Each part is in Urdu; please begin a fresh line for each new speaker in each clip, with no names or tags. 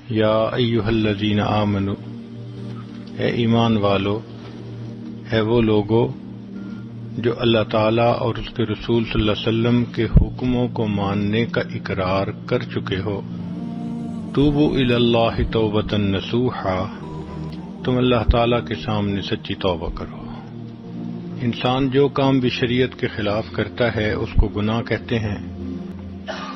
یا ایھا الذین آمنو، اے ایمان والو، ہے وہ لوگو جو اللہ تعالیٰ اور اس کے رسول صلی اللہ علیہ وسلم کے حکموں کو ماننے کا اقرار کر چکے ہو، توبوا الی اللہ توبۃ نصوحا، تم اللہ تعالیٰ کے سامنے سچی توبہ کرو۔ انسان جو کام بھی شریعت کے خلاف کرتا ہے اس کو گناہ کہتے ہیں،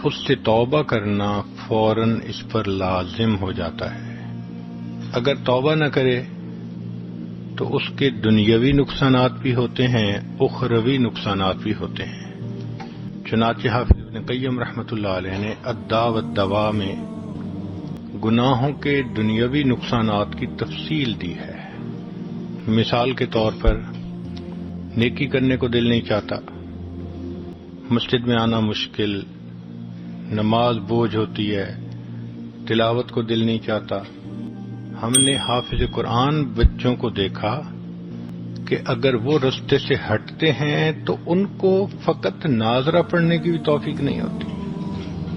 اس سے توبہ کرنا فوراً اس پر لازم ہو جاتا ہے۔ اگر توبہ نہ کرے تو اس کے دنیاوی نقصانات بھی ہوتے ہیں، اخروی نقصانات بھی ہوتے ہیں۔ چنانچہ حافظ ابن قیم رحمۃ اللہ علیہ نے الداء والدواء میں گناہوں کے دنیاوی نقصانات کی تفصیل دی ہے۔ مثال کے طور پر نیکی کرنے کو دل نہیں چاہتا، مسجد میں آنا مشکل، نماز بوجھ ہوتی ہے، تلاوت کو دل نہیں چاہتا۔ ہم نے حافظ قرآن بچوں کو دیکھا کہ اگر وہ رستے سے ہٹتے ہیں تو ان کو فقط ناظرہ پڑھنے کی بھی توفیق نہیں ہوتی۔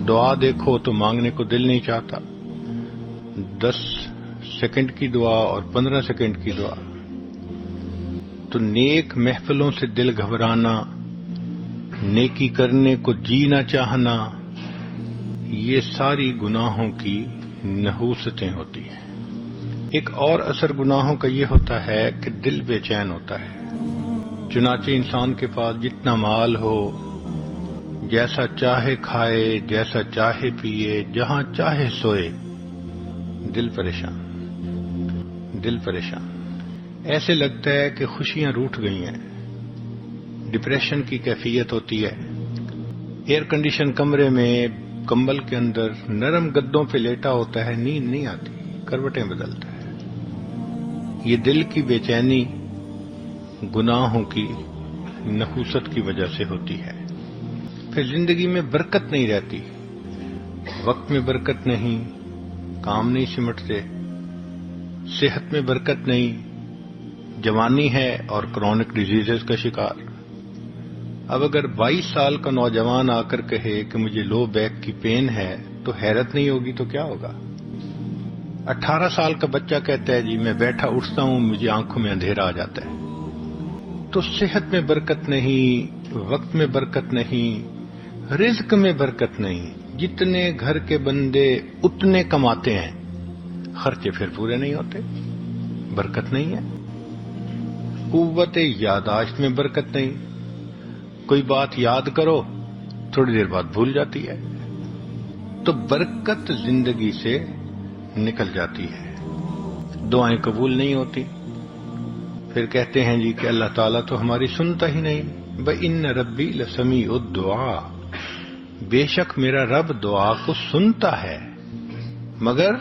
دعا دیکھو تو مانگنے کو دل نہیں چاہتا، 10 سیکنڈ کی دعا اور 15 سیکنڈ کی دعا۔ تو نیک محفلوں سے دل گھبرانا، نیکی کرنے کو جی نہ چاہنا، یہ ساری گناہوں کی نحوستیں ہوتی ہیں۔ ایک اور اثر گناہوں کا یہ ہوتا ہے کہ دل بے چین ہوتا ہے۔ چنانچہ انسان کے پاس جتنا مال ہو، جیسا چاہے کھائے، جیسا چاہے پیے، جہاں چاہے سوئے، دل پریشان، دل پریشان، ایسے لگتا ہے کہ خوشیاں روٹھ گئی ہیں۔ ڈپریشن کی کیفیت ہوتی ہے۔ ایئر کنڈیشن کمرے میں کمبل کے اندر نرم گدوں پہ لیٹا ہوتا ہے، نیند نہیں آتی، کروٹیں بدلتا ہے۔ یہ دل کی بے چینی گناہوں کی نحوست کی وجہ سے ہوتی ہے۔ پھر زندگی میں برکت نہیں رہتی، وقت میں برکت نہیں، کام نہیں سمٹتے، صحت میں برکت نہیں، جوانی ہے اور کرونک ڈیزیزز کا شکار۔ اب اگر 22 سال کا نوجوان آ کر کہے کہ مجھے لو بیک کی پین ہے تو حیرت نہیں ہوگی تو کیا ہوگا؟ 18 سال کا بچہ کہتا ہے جی میں بیٹھا اٹھتا ہوں مجھے آنکھوں میں اندھیرا آ جاتا ہے۔ تو صحت میں برکت نہیں، وقت میں برکت نہیں، رزق میں برکت نہیں۔ جتنے گھر کے بندے اتنے کماتے ہیں، خرچے پھر پورے نہیں ہوتے، برکت نہیں ہے۔ قوت یادداشت میں برکت نہیں، کوئی بات یاد کرو تھوڑی دیر بعد بھول جاتی ہے۔ تو برکت زندگی سے نکل جاتی ہے، دعائیں قبول نہیں ہوتی۔ پھر کہتے ہیں جی کہ اللہ تعالیٰ تو ہماری سنتا ہی نہیں۔ بِإِنَّ رَبِّي لَسَمِيعُ الدُّعَاء، بے شک میرا رب دعا کو سنتا ہے، مگر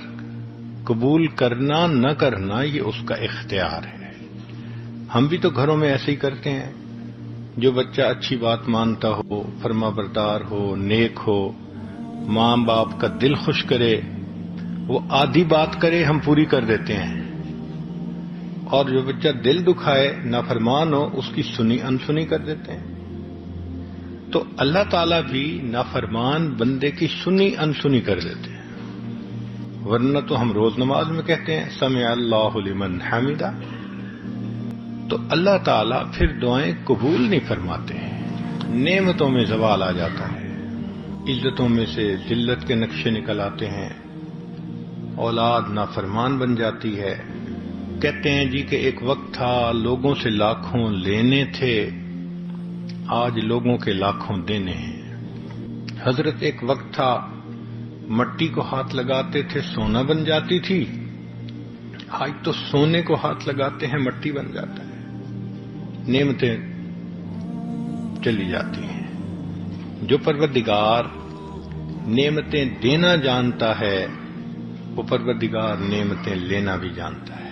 قبول کرنا نہ کرنا یہ اس کا اختیار ہے۔ ہم بھی تو گھروں میں ایسے ہی کرتے ہیں۔ جو بچہ اچھی بات مانتا ہو، فرما بردار ہو، نیک ہو، ماں باپ کا دل خوش کرے، وہ آدھی بات کرے ہم پوری کر دیتے ہیں، اور جو بچہ دل دکھائے، نافرمان ہو، اس کی سنی انسنی کر دیتے ہیں۔ تو اللہ تعالیٰ بھی نافرمان بندے کی سنی انسنی کر دیتے ہیں، ورنہ تو ہم روز نماز میں کہتے ہیں سمع اللہ لمن حمدہ۔ تو اللہ تعالیٰ پھر دعائیں قبول نہیں فرماتے ہیں، نعمتوں میں زوال آ جاتا ہے، عزتوں میں سے ذلت کے نقشے نکل آتے ہیں، اولاد نافرمان بن جاتی ہے۔ کہتے ہیں جی کہ ایک وقت تھا لوگوں سے لاکھوں لینے تھے، آج لوگوں کے لاکھوں دینے ہیں۔ حضرت ایک وقت تھا مٹی کو ہاتھ لگاتے تھے سونا بن جاتی تھی، آج تو سونے کو ہاتھ لگاتے ہیں مٹی بن جاتا ہے، نعمتیں چلی جاتی ہیں۔ جو پروردگار نعمتیں دینا جانتا ہے وہ پروردگار نعمتیں لینا بھی جانتا ہے۔